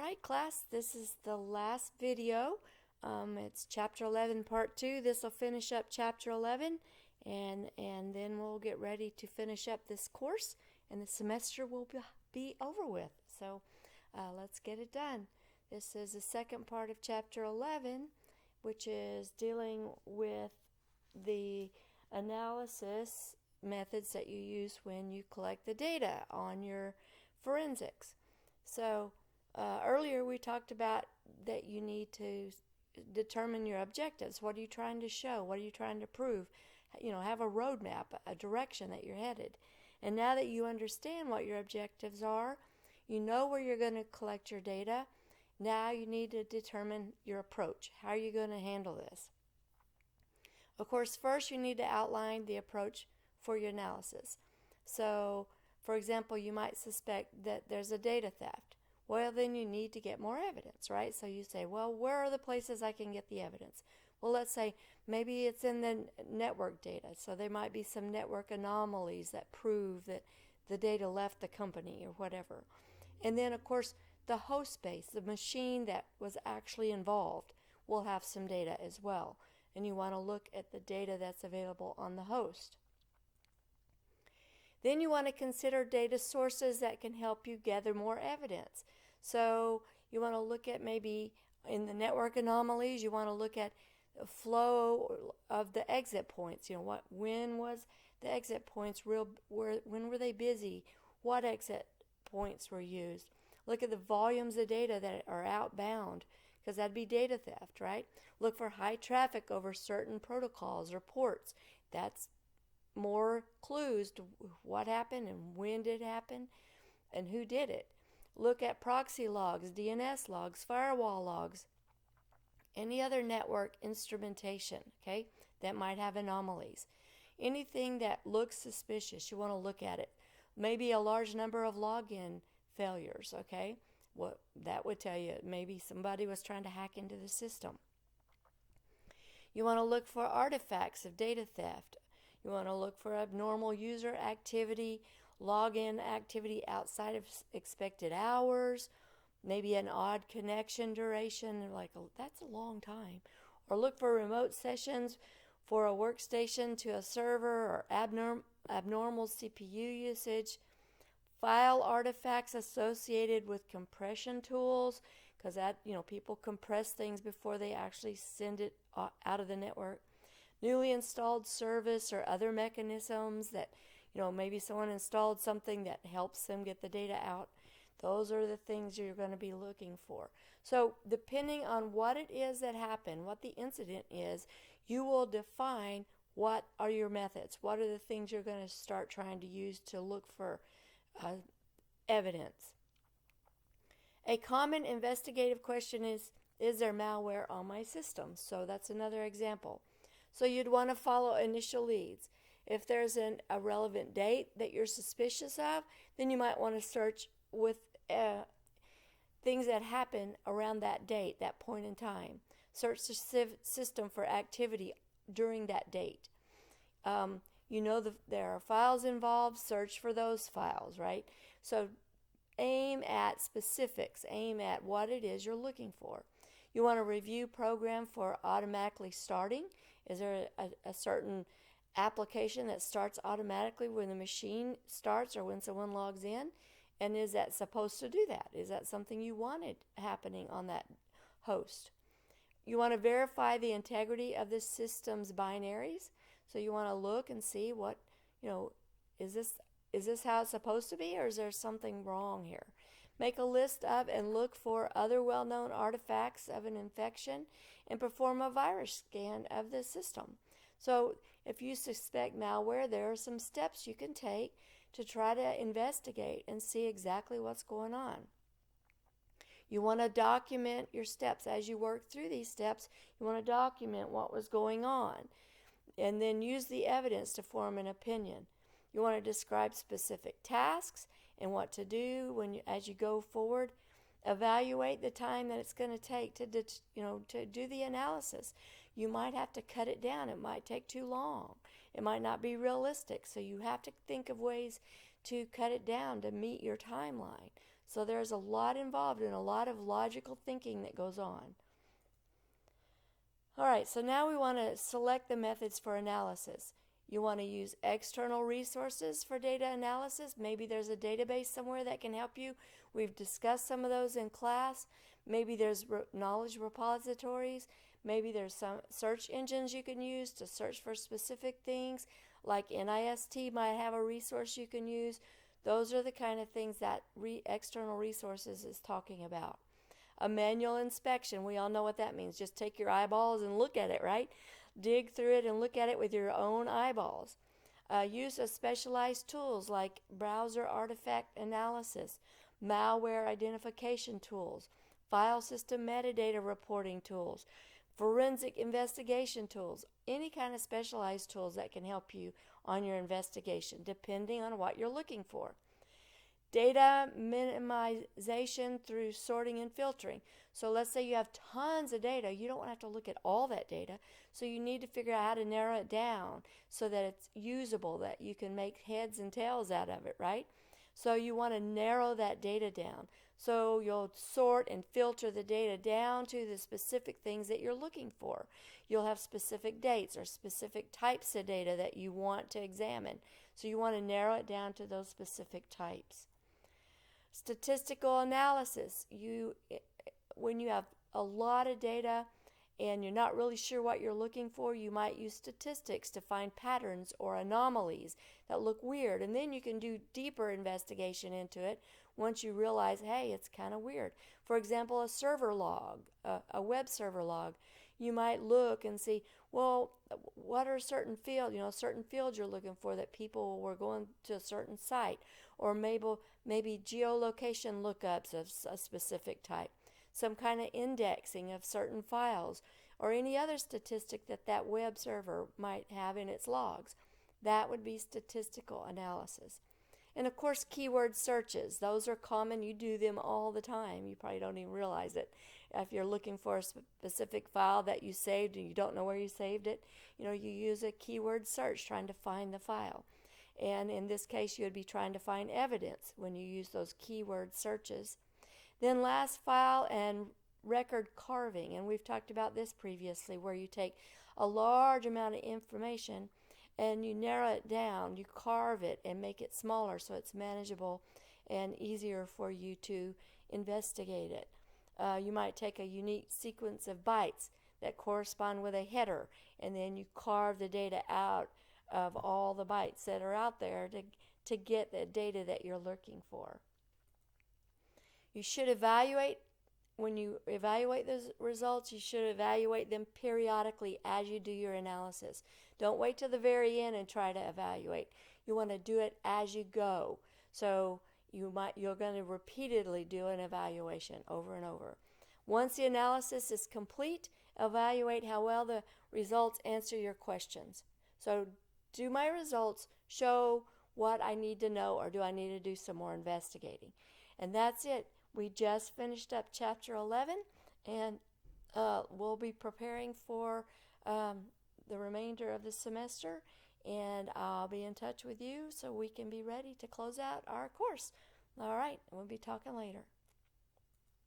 right, class, this is the last video. It's Chapter 11, Part 2. This will finish up Chapter 11, and then we'll get ready to finish up this course, and the semester will be over with. So let's get it done. This is the second part of Chapter 11, which is dealing with the analysis methods that you use when you collect the data on your forensics. So earlier we talked about that you need to determine your objectives. What are you trying to show? What are you trying to prove? Have a roadmap, a direction that you're headed. And now that you understand what your objectives are, you know where you're going to collect your data, now you need to determine your approach. How are you going to handle this? Of course, first you need to outline the approach for your analysis. So, for example, you might suspect that there's a data theft. Well, then you need to get more evidence, right? So you say, well, where are the places I can get the evidence? Well, let's say maybe it's in the network data. So there might be some network anomalies that prove that the data left the company or whatever. And then, of course, the host space, the machine that was actually involved, will have some data as well. And you want to look at the data that's available on the host. Then you want to consider data sources that can help you gather more evidence. So you want to look at maybe in the network anomalies, you want to look at the flow of the exit points. When was the exit points when were they busy? What exit points were used? Look at the volumes of data that are outbound, because that'd be data theft, right? Look for high traffic over certain protocols or ports. That's more clues to what happened and when did it happen and who did it. Look at proxy logs, DNS logs, firewall logs, any other network instrumentation, okay, that might have anomalies. Anything that looks suspicious, you want to look at it. Maybe a large number of login failures, okay? What that would tell you maybe somebody was trying to hack into the system. You want to look for artifacts of data theft. You want to look for abnormal user activity, login activity outside of expected hours, maybe an odd connection duration, like that's a long time. Or look for remote sessions for a workstation to a server, or abnormal CPU usage, file artifacts associated with compression tools, because that, people compress things before they actually send it out of the network. Newly installed service or other mechanisms that, maybe someone installed something that helps them get the data out. Those are the things you're going to be looking for. So depending on what it is that happened, what the incident is, you will define what are your methods. What are the things you're going to start trying to use to look for evidence. A common investigative question is there malware on my system? So that's another example. So you'd want to follow initial leads. If there's a relevant date that you're suspicious of, then you might want to search with things that happen around that date, that point in time. Search the system for activity during that date. There are files involved, search for those files, right? So aim at specifics, aim at what it is you're looking for. You want to review program for automatically starting. Is there a certain application that starts automatically when the machine starts or when someone logs in? And is that supposed to do that? Is that something you wanted happening on that host? You want to verify the integrity of the system's binaries. So you want to look and see what, is this how it's supposed to be, or is there something wrong here? Make a list of and look for other well-known artifacts of an infection and perform a virus scan of the system. So if you suspect malware, there are some steps you can take to try to investigate and see exactly what's going on. You want to document your steps. As you work through these steps, you want to document what was going on and then use the evidence to form an opinion. You want to describe specific tasks and what to do as you go forward. Evaluate the time that it's going to take to do the analysis. You might have to cut it down. It might take too long. It might not be realistic. So you have to think of ways to cut it down to meet your timeline. So there's a lot involved and a lot of logical thinking that goes on. All right, so now we want to select the methods for analysis. You want to use external resources for data analysis. Maybe there's a database somewhere that can help you. We've discussed some of those in class. Maybe there's knowledge repositories. Maybe there's some search engines you can use to search for specific things, like NIST might have a resource you can use. Those are the kind of things that external resources is talking about. A manual inspection, we all know what that means. Just take your eyeballs and look at it, right? Dig through it and look at it with your own eyeballs. Use of specialized tools like browser artifact analysis, malware identification tools, file system metadata reporting tools, forensic investigation tools, any kind of specialized tools that can help you on your investigation, depending on what you're looking for. Data minimization through sorting and filtering. So let's say you have tons of data. You don't have to look at all that data. So you need to figure out how to narrow it down so that it's usable, that you can make heads and tails out of it, right? So you want to narrow that data down. So you'll sort and filter the data down to the specific things that you're looking for. You'll have specific dates or specific types of data that you want to examine. So you want to narrow it down to those specific types. Statistical analysis. When you have a lot of data and you're not really sure what you're looking for, you might use statistics to find patterns or anomalies that look weird. And then you can do deeper investigation into it once you realize, hey, it's kind of weird. For example, a server log, a web server log. You might look and see, well, what are certain fields, certain fields you're looking for that people were going to a certain site, or maybe geolocation lookups of a specific type, some kind of indexing of certain files, or any other statistic that web server might have in its logs. That would be statistical analysis. And of course, keyword searches. Those are common. You do them all the time. You probably don't even realize it. If you're looking for a specific file that you saved and you don't know where you saved it, you use a keyword search trying to find the file. And in this case, you would be trying to find evidence when you use those keyword searches. Then last, file and record carving. And we've talked about this previously, where you take a large amount of information and you narrow it down, you carve it and make it smaller so it's manageable and easier for you to investigate it. You might take a unique sequence of bytes that correspond with a header, and then you carve the data out of all the bytes that are out there to get the data that you're looking for. You should evaluate. When you evaluate those results, you should evaluate them periodically as you do your analysis. Don't wait till the very end and try to evaluate. You want to do it as you go. So you're going to repeatedly do an evaluation over and over. Once the analysis is complete, evaluate how well the results answer your questions. So, do my results show what I need to know, or do I need to do some more investigating? And that's it. We just finished up Chapter 11, and we'll be preparing for the remainder of the semester, and I'll be in touch with you so we can be ready to close out our course. All right, we'll be talking later.